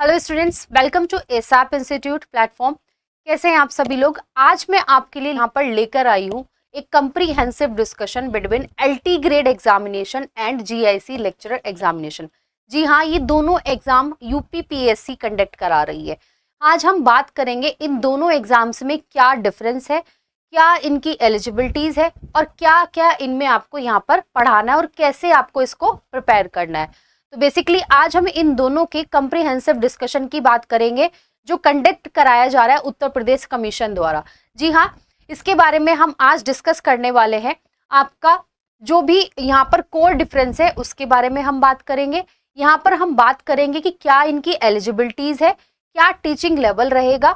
Hello students, welcome to एसएप institute platform. कैसे हैं आप सभी लोग। आज मैं आपके लिए यहाँ पर लेकर आई हूँ एक comprehensive discussion between LT grade examination and GIC lecturer examination. जी हाँ, ये दोनों एग्जाम यूपीपीएससी कंडक्ट करा रही है। आज हम बात करेंगे इन दोनों एग्जाम्स में क्या डिफरेंस है, क्या इनकी एलिजिबिलिटीज है और क्या क्या इनमें आपको यहाँ पर पढ़ाना है और कैसे आपको इसको प्रिपेयर करना है। तो बेसिकली आज हम इन दोनों के कंप्रीहेंसिव डिस्कशन की बात करेंगे जो कंडक्ट कराया जा रहा है उत्तर प्रदेश कमीशन द्वारा। जी हाँ, इसके बारे में हम आज डिस्कस करने वाले हैं। आपका जो भी यहाँ पर कोर डिफरेंस है उसके बारे में हम बात करेंगे। यहाँ पर हम बात करेंगे कि क्या इनकी एलिजिबिलिटीज है, क्या टीचिंग लेवल रहेगा।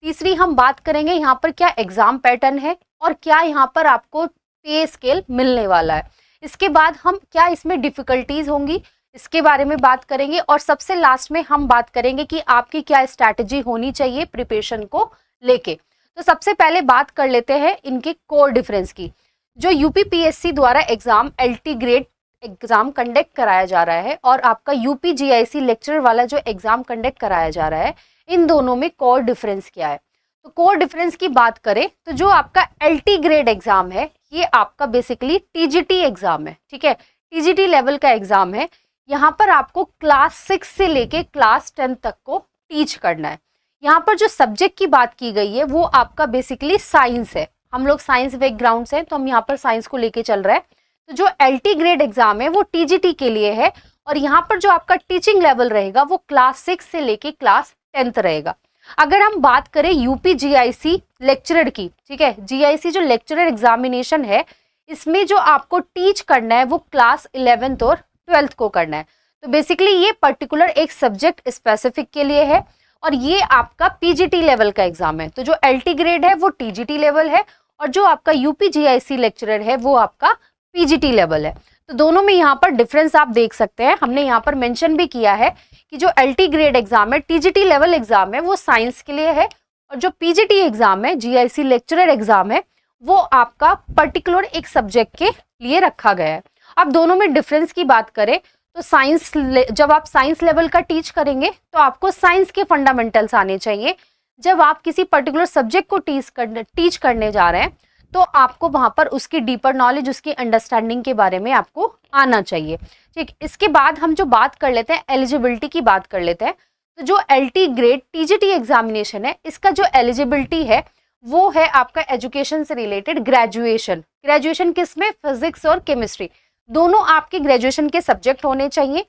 तीसरी हम बात करेंगे यहाँ पर क्या एग्जाम पैटर्न है और क्या यहाँ पर आपको पे स्केल मिलने वाला है। इसके बाद हम क्या इसमें डिफिकल्टीज होंगी इसके बारे में बात करेंगे और सबसे लास्ट में हम बात करेंगे कि आपकी क्या स्ट्रैटेजी होनी चाहिए प्रिपरेशन को लेके। तो सबसे पहले बात कर लेते हैं इनके कोर डिफरेंस की। जो यूपीपीएससी द्वारा exam LT grade exam conduct कराया जा रहा है और आपका यूपी जीआईसी लेक्चरर वाला जो एग्जाम कंडक्ट कराया जा रहा है, इन दोनों में कोर डिफरेंस क्या है। तो कोर डिफरेंस की बात करें तो जो आपका एलटी ग्रेड एग्जाम है ये आपका बेसिकली टीजीटी एग्जाम है। ठीक है, टीजीटी लेवल का एग्जाम है। यहाँ पर आपको क्लास 6 से लेके क्लास 10 तक को टीच करना है। यहाँ पर जो सब्जेक्ट की बात की गई है वो आपका बेसिकली साइंस है। हम लोग साइंस बैकग्राउंड से हैं तो हम यहाँ पर साइंस को लेके चल रहे हैं। तो जो एलटी ग्रेड एग्जाम है वो टीजीटी के लिए है और यहाँ पर जो आपका टीचिंग लेवल रहेगा वो क्लास 6 से लेके क्लास 10th रहेगा। अगर हम बात करें यूपी जीआईसी लेक्चरर की, ठीक है, जीआईसी जो लेक्चरर एग्जामिनेशन है इसमें जो आपको टीच करना है वो क्लास 11th और 12th को करना है। तो बेसिकली ये पर्टिकुलर एक सब्जेक्ट स्पेसिफिक के लिए है और ये आपका पीजीटी लेवल का एग्जाम है। तो जो एलटी ग्रेड है वो टीजीटी लेवल है और जो आपका यूपी जीआईसी लेक्चरर है वो आपका पीजीटी लेवल है। तो दोनों में यहाँ पर डिफरेंस आप देख सकते हैं। हमने यहाँ पर मेंशन भी किया है कि जो एलटी ग्रेड एग्जाम है, टीजीटी लेवल एग्जाम है, वो साइंस के लिए है और जो पीजीटी एग्जाम है, जीआईसी लेक्चरर एग्जाम है, वो आपका पर्टिकुलर एक सब्जेक्ट के लिए रखा गया है। अब दोनों में डिफरेंस की बात करें तो साइंस, जब आप साइंस लेवल का टीच करेंगे तो आपको साइंस के फंडामेंटल्स आने चाहिए। जब आप किसी पर्टिकुलर सब्जेक्ट को टीच करने जा रहे हैं तो आपको वहां पर उसकी डीपर नॉलेज, उसकी अंडरस्टैंडिंग के बारे में आपको आना चाहिए। ठीक, इसके बाद हम जो बात कर लेते हैं एलिजिबिलिटी की बात कर लेते हैं। तो जो एलटी ग्रेड टीजीटी एग्जामिनेशन है इसका जो एलिजिबिलिटी है वो है आपका एजुकेशन से रिलेटेड ग्रेजुएशन। ग्रेजुएशन किसमें? फिजिक्स और केमिस्ट्री, दोनों आपके ग्रेजुएशन के सब्जेक्ट होने चाहिए,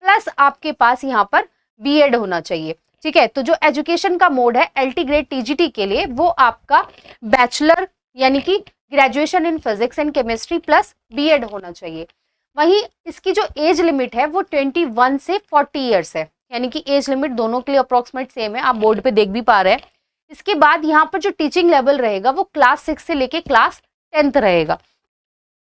प्लस आपके पास यहाँ पर बीएड होना चाहिए। ठीक है, तो जो एजुकेशन का मोड है एलटी ग्रेड टीजीटी के लिए वो आपका बैचलर यानी कि graduation in physics and chemistry plus BEd होना चाहिए। वहीं इसकी जो एज लिमिट है वो 21 से 40 ईयर्स है, यानी कि एज लिमिट दोनों के लिए अप्रोक्सीमेट सेम है, आप बोर्ड पे देख भी पा रहे हैं। इसके बाद यहाँ पर जो टीचिंग लेवल रहेगा वो क्लास 6 से लेके क्लास 10th रहेगा।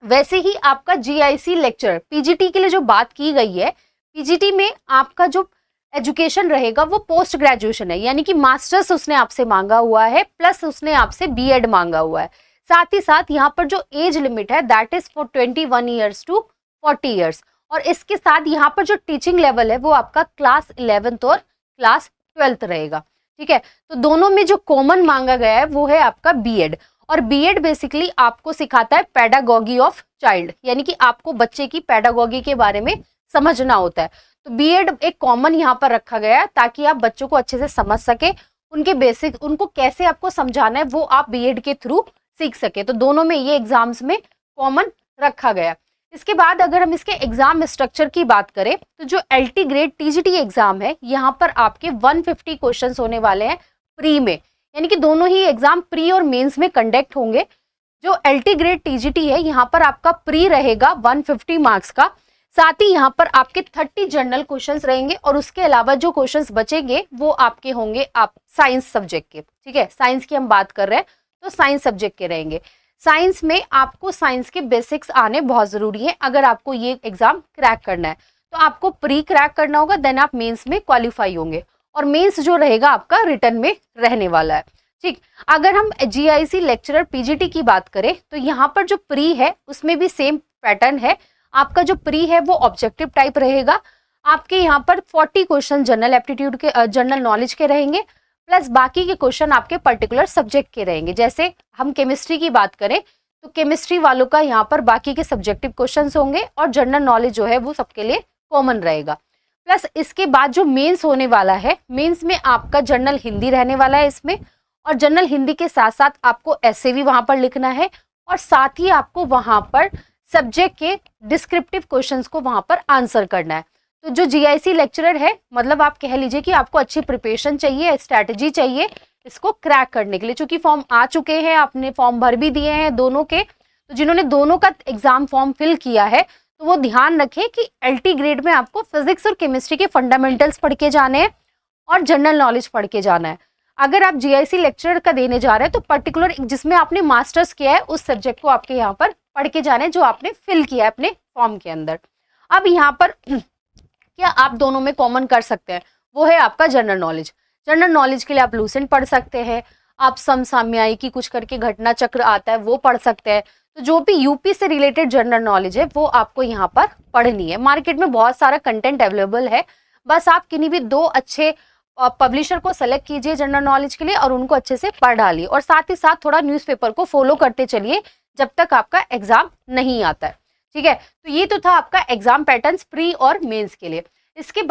वैसे ही आपका जीआईसी लेक्चर पीजीटी के लिए जो बात की गई है, पीजीटी में आपका जो एजुकेशन रहेगा वो पोस्ट ग्रेजुएशन है, यानी कि मास्टर्स उसने आपसे मांगा हुआ है प्लस उसने आपसे बीएड मांगा हुआ है। साथ ही साथ यहाँ पर जो एज लिमिट है that is for 21 years to 40 years और इसके साथ यहाँ पर जो टीचिंग लेवल है वो आपका क्लास 11th और क्लास 12th रहेगा। ठीक है, तो दोनों में जो कॉमन मांगा गया है वो है आपका बीएड और बीएड बेसिकली आपको सिखाता है पेडागॉगी ऑफ चाइल्ड, यानी कि आपको बच्चे की पेडागॉगी के बारे में समझना होता है। तो बीएड एक कॉमन यहाँ पर रखा गया है ताकि आप बच्चों को अच्छे से समझ सके, उनके बेसिक, उनको कैसे आपको समझाना है वो आप बीएड के थ्रू सीख सके। तो दोनों में ये एग्जाम्स में कॉमन रखा गया। इसके बाद अगर हम इसके एग्जाम स्ट्रक्चर की बात करें तो जो एलटी ग्रेड टीजीटी एग्जाम है यहाँ पर आपके 150 क्वेश्चन होने वाले हैं प्री में, यानी कि दोनों ही एग्जाम प्री और मेंस में कंडक्ट होंगे। जो एलटी ग्रेड टीजीटी है यहाँ पर आपका प्री रहेगा 150 मार्क्स का, साथ ही यहाँ पर आपके 30 जनरल क्वेश्चंस रहेंगे और उसके अलावा जो क्वेश्चंस बचेंगे वो आपके होंगे आप साइंस सब्जेक्ट के। ठीक है, साइंस की हम बात कर रहे हैं तो साइंस सब्जेक्ट के रहेंगे। साइंस में आपको साइंस के बेसिक्स आने बहुत जरूरी है अगर आपको ये एग्जाम क्रैक करना है। तो आपको प्री क्रैक करना होगा, देन आप मेंस में क्वालिफाई होंगे और मेंस जो रहेगा आपका रिटर्न में रहने वाला है। ठीक, अगर हम जीआईसी लेक्चरर पीजीटी की बात करें तो यहाँ पर जो प्री है उसमें भी सेम पैटर्न है। आपका जो प्री है वो ऑब्जेक्टिव टाइप रहेगा, आपके यहाँ पर 40 क्वेश्चन जनरल एप्टीट्यूड के जनरल नॉलेज के रहेंगे, प्लस बाकी के क्वेश्चन आपके पर्टिकुलर सब्जेक्ट के रहेंगे। जैसे हम केमिस्ट्री की बात करें तो केमिस्ट्री वालों का यहाँ पर बाकी के सब्जेक्टिव क्वेश्चंस होंगे और जनरल नॉलेज जो है वो सबके लिए कॉमन रहेगा। प्लस इसके बाद जो मेंस होने वाला है, मेंस में आपका जनरल हिंदी रहने वाला है इसमें, और जनरल हिंदी के साथ साथ आपको ऐसे भी वहां पर लिखना है और साथ ही आपको वहां पर सब्जेक्ट के डिस्क्रिप्टिव क्वेश्चंस को वहां पर आंसर करना है। तो जो जीआईसी लेक्चरर है, मतलब आप कह लीजिए कि आपको अच्छी प्रिपरेशन चाहिए, स्ट्रैटेजी चाहिए इसको क्रैक करने के लिए। चूंकि फॉर्म आ चुके हैं, आपने फॉर्म भर भी दिए हैं दोनों के, तो जिन्होंने दोनों का एग्जाम फॉर्म फिल किया है तो वो ध्यान रखें कि एलटी ग्रेड में आपको फिजिक्स और केमिस्ट्री के फंडामेंटल्स पढ़ के जाने हैं और जनरल नॉलेज पढ़ के जाना है। अगर आप जीआईसी लेक्चरर का देने जा रहे हैं तो पर्टिकुलर जिसमें आपने मास्टर्स किया है उस सब्जेक्ट को आपके यहाँ पर पढ़ के जाना है जो आपने फिल किया है अपने फॉर्म के अंदर। अब यहाँ पर क्या आप दोनों में कॉमन कर सकते हैं, वो है आपका जनरल नॉलेज। जनरल नॉलेज के लिए आप लूसेंट पढ़ सकते हैं, आप समसामयिकी कुछ करके घटना चक्र आता है वो पढ़ सकते हैं। तो जो भी यूपी से रिलेटेड जनरल नॉलेज है वो आपको यहाँ पर पढ़नी है। मार्केट में बहुत सारा कंटेंट अवेलेबल है, बस आप किन्हीं भी 2 अच्छे पब्लिशर को सेलेक्ट कीजिए जनरल नॉलेज के लिए और उनको अच्छे से पढ़ डालिए, और साथ ही साथ थोड़ा न्यूज़पेपर को फॉलो करते चलिए जब तक आपका एग्जाम नहीं आता है। ठीक है, तो ये तो था आपका एग्जाम पैटर्न्स प्री और मेंस के लिए। इसके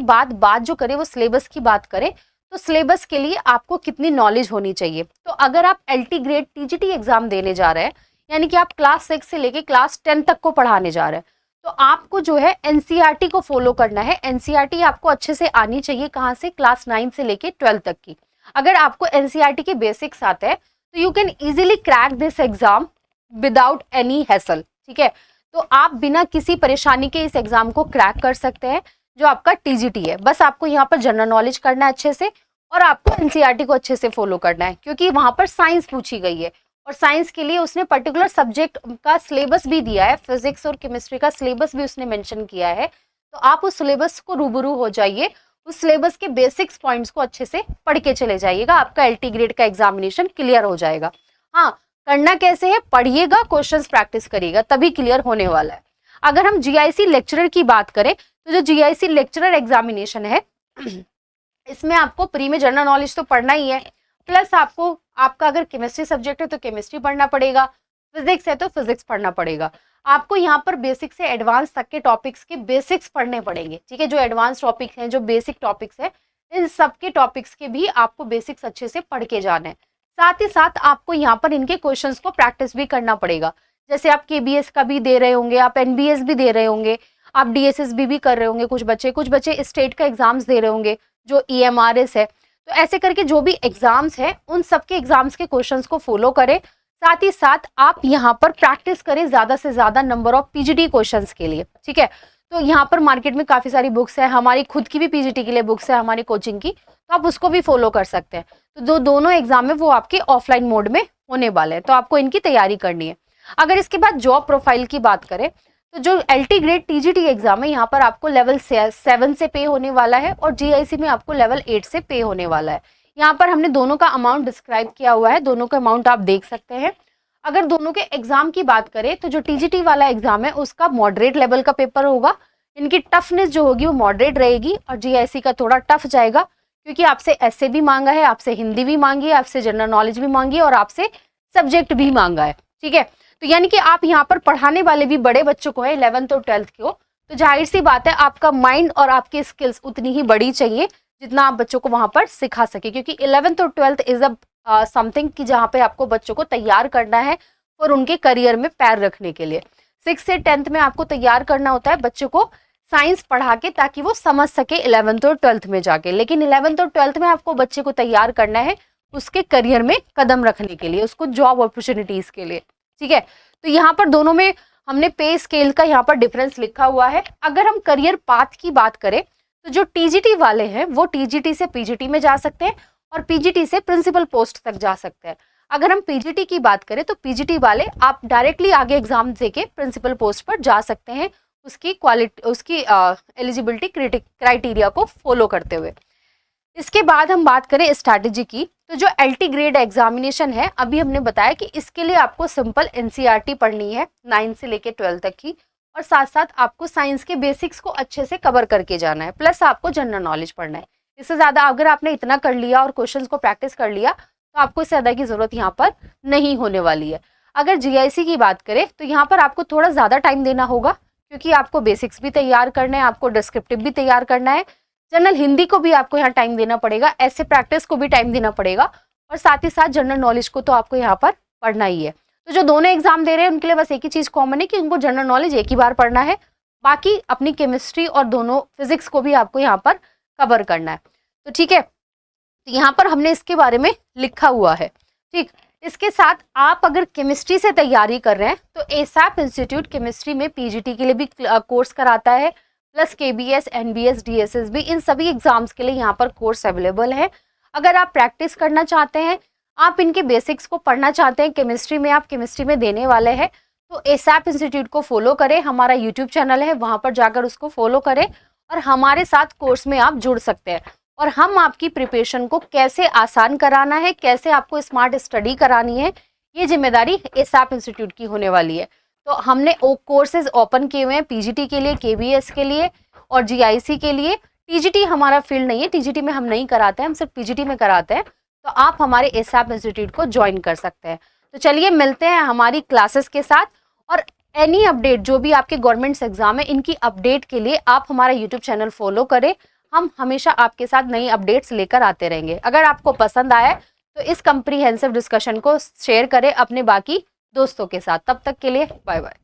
बाद बात जो करें वो सिलेबस की बात करें तो सिलेबस के लिए आपको कितनी नॉलेज होनी चाहिए। तो अगर आप एलटी ग्रेड टीजीटी एग्जाम देने जा रहे हैं, यानी कि आप क्लास 6 से लेके क्लास 10 तक को पढ़ाने जा रहे हैं, तो आपको जो है एनसीईआरटी को फॉलो करना है। एनसीईआरटी आपको अच्छे से आनी चाहिए, कहाँ से, क्लास 9 से लेके 12 तक की। अगर आपको एनसीईआरटी के बेसिक्स आते हैं तो you can easily crack this exam without any hassle. ठीक है, तो आप बिना किसी परेशानी के इस एग्जाम को क्रैक कर सकते हैं जो आपका टीजीटी है। बस आपको यहाँ पर जनरल नॉलेज करना है अच्छे से और आपको एनसीईआरटी को अच्छे से फॉलो करना है, क्योंकि वहां पर साइंस पूछी गई है और साइंस के लिए उसने पर्टिकुलर सब्जेक्ट का सिलेबस भी दिया है, फिजिक्स और केमिस्ट्री का सिलेबस भी उसने मेंशन किया है। तो आप उस सिलेबस को रूबरू हो जाइए, उस सिलेबस के बेसिक्स पॉइंट्स को अच्छे से पढ़ के चले जाइएगा, आपका एलटी ग्रेड का एग्जामिनेशन क्लियर हो जाएगा। हाँ, करना कैसे है, पढ़िएगा, क्वेश्चंस प्रैक्टिस करिएगा, तभी क्लियर होने वाला है। अगर हम जीआईसी लेक्चरर की बात करें तो जो जीआईसी लेक्चरर एग्जामिनेशन है इसमें आपको प्री में जनरल नॉलेज तो पढ़ना ही है, प्लस आपको आपका अगर केमिस्ट्री सब्जेक्ट है तो केमिस्ट्री पढ़ना पड़ेगा, फिजिक्स है तो फिजिक्स पढ़ना पड़ेगा। आपको यहाँ पर बेसिक से एडवांस तक के टॉपिक्स के बेसिक्स पढ़ने पड़ेंगे। ठीक है, जो एडवांस टॉपिक्स हैं, जो बेसिक टॉपिक्स हैं, इन सब के टॉपिक्स के भी आपको बेसिक्स अच्छे से पढ़ के जाना है। साथ ही साथ आपको यहाँ पर इनके क्वेश्चंस को प्रैक्टिस भी करना पड़ेगा। जैसे आप केबीएस का भी दे रहे होंगे, आप एनबीएस भी दे रहे होंगे, आप डीएसएसबी भी कर रहे होंगे, कुछ बच्चे स्टेट का एग्जाम्स दे रहे होंगे जो ईएमआरएस है। तो ऐसे करके जो भी एग्जाम्स हैं उन सबके एग्जाम्स के क्वेश्चंस को फॉलो करें। साथ ही साथ आप यहाँ पर प्रैक्टिस करें ज्यादा से ज्यादा नंबर ऑफ पीजीटी क्वेश्चंस के लिए। ठीक है, तो यहाँ पर मार्केट में काफी सारी बुक्स है, हमारी खुद की भी पीजीटी के लिए बुक्स है, हमारी कोचिंग की, तो आप उसको भी फॉलो कर सकते हैं। तो जो दोनों एग्जाम है वो आपके ऑफलाइन मोड में होने वाले हैं, तो आपको इनकी तैयारी करनी है। अगर इसके बाद जॉब प्रोफाइल की बात करें तो जो एलटी ग्रेड टीजीटी एग्जाम है यहाँ पर आपको लेवल 7 से पे होने वाला है और जीआईसी में आपको लेवल 8 से पे होने वाला है। यहाँ पर हमने दोनों का अमाउंट डिस्क्राइब किया हुआ है, दोनों का अमाउंट आप देख सकते हैं। अगर दोनों के एग्जाम की बात करें तो जो टीजीटी वाला एग्जाम है उसका मॉडरेट लेवल का पेपर होगा, इनकी टफनेस जो होगी वो मॉडरेट रहेगी, और जीआईसी का थोड़ा टफ जाएगा क्योंकि आपसे ऐसे भी मांगा है, आपसे हिंदी भी मांगी है, आपसे जनरल नॉलेज भी मांगी है और आपसे सब्जेक्ट भी मांगा है। ठीक है, तो यानी कि आप यहाँ पर पढ़ाने वाले भी बड़े बच्चों को है, 11th और 12th को, तो जाहिर सी बात है आपका माइंड और आपकी स्किल्स उतनी ही बड़ी चाहिए जितना आप बच्चों को वहां पर सिखा सके, क्योंकि 11th और 12th इज अ समथिंग कि जहाँ पे आपको बच्चों को तैयार करना है और उनके करियर में पैर रखने के लिए। 6 से 10th में आपको तैयार करना होता है बच्चों को साइंस पढ़ा के, ताकि वो समझ सके 11th और 12th में जाके। लेकिन 11th और 12th में आपको बच्चे को तैयार करना है उसके करियर में कदम रखने के लिए, उसको जॉब अपॉर्चुनिटीज के लिए। ठीक है, तो यहाँ पर दोनों में हमने पे स्केल का यहाँ पर डिफरेंस लिखा हुआ है। अगर हम करियर पाथ की बात करें तो जो टीजीटी वाले हैं वो टीजीटी से पीजीटी में जा सकते हैं और पीजीटी से प्रिंसिपल पोस्ट तक जा सकते हैं। अगर हम पीजीटी की बात करें तो पीजीटी वाले आप डायरेक्टली आगे एग्जाम देके प्रिंसिपल पोस्ट पर जा सकते हैं, उसकी क्वालिटी, उसकी एलिजिबिलिटी क्राइटेरिया को फॉलो करते हुए। इसके बाद हम बात करें स्ट्रैटेजी की, तो जो एलटी ग्रेड एग्जामिनेशन है अभी हमने बताया कि इसके लिए आपको सिंपल एनसीईआरटी पढ़नी है 9 से लेके 12 तक की, और साथ साथ आपको साइंस के बेसिक्स को अच्छे से कवर करके जाना है, प्लस आपको जनरल नॉलेज पढ़ना है। इससे ज़्यादा अगर आपने इतना कर लिया और क्वेश्चंस को प्रैक्टिस कर लिया तो आपको इससे ज़्यादा की ज़रूरत यहाँ पर नहीं होने वाली है। अगर जीआईसी की बात करें तो यहाँ पर आपको थोड़ा ज़्यादा टाइम देना होगा, क्योंकि आपको बेसिक्स भी तैयार करना है, आपको डिस्क्रिप्टिव भी तैयार करना है, जनरल हिंदी को भी आपको यहाँ टाइम देना पड़ेगा, ऐसे प्रैक्टिस को भी टाइम देना पड़ेगा, और साथ ही साथ जनरल नॉलेज को तो आपको यहाँ पर पढ़ना ही है। तो जो दोनों एग्जाम दे रहे हैं उनके लिए बस एक ही चीज़ कॉमन है कि उनको जनरल नॉलेज एक ही बार पढ़ना है, बाकी अपनी केमिस्ट्री और दोनों फिजिक्स को भी आपको यहाँ पर कवर करना है। तो ठीक है, तो यहाँ पर हमने इसके बारे में लिखा हुआ है। ठीक, इसके साथ आप अगर केमिस्ट्री से तैयारी कर रहे हैं तो एसएप इंस्टीट्यूट केमिस्ट्री में पीजीटी के लिए भी कोर्स कराता है, प्लस केबीएस, एनबीएस, डीएसएस भी, इन सभी एग्जाम्स के लिए यहाँ पर कोर्स अवेलेबल है। अगर आप प्रैक्टिस करना चाहते हैं, आप इनके बेसिक्स को पढ़ना चाहते हैं, केमिस्ट्री में आप केमिस्ट्री में देने वाले हैं, तो एसएप इंस्टीट्यूट को फॉलो करें। हमारा यूट्यूब चैनल है, वहाँ पर जाकर उसको फॉलो करें और हमारे साथ कोर्स में आप जुड़ सकते हैं। और हम आपकी प्रिपरेशन को कैसे आसान कराना है, कैसे आपको स्मार्ट स्टडी करानी है, ये जिम्मेदारी एसएप इंस्टीट्यूट की होने वाली है। तो हमने कोर्सेज ओपन किए हुए हैं पीजीटी के लिए, केबीएस के लिए और जीआईसी के लिए। टीजीटी हमारा फील्ड नहीं है, टीजीटी में हम नहीं कराते हैं, हम सिर्फ पीजीटी में कराते हैं। तो आप हमारे एसएप इंस्टीट्यूट को ज्वाइन कर सकते हैं। तो चलिए मिलते हैं हमारी क्लासेस के साथ, और एनी अपडेट जो भी आपके गवर्नमेंट्स एग्जाम है इनकी अपडेट के लिए आप हमारा यूट्यूब चैनल फॉलो करें। हम हमेशा आपके साथ नई अपडेट्स लेकर आते रहेंगे। अगर आपको पसंद आया तो इस कम्प्रीहेंसिव डिस्कशन को शेयर करें अपने बाकी दोस्तों के साथ। तब तक के लिए बाय बाय।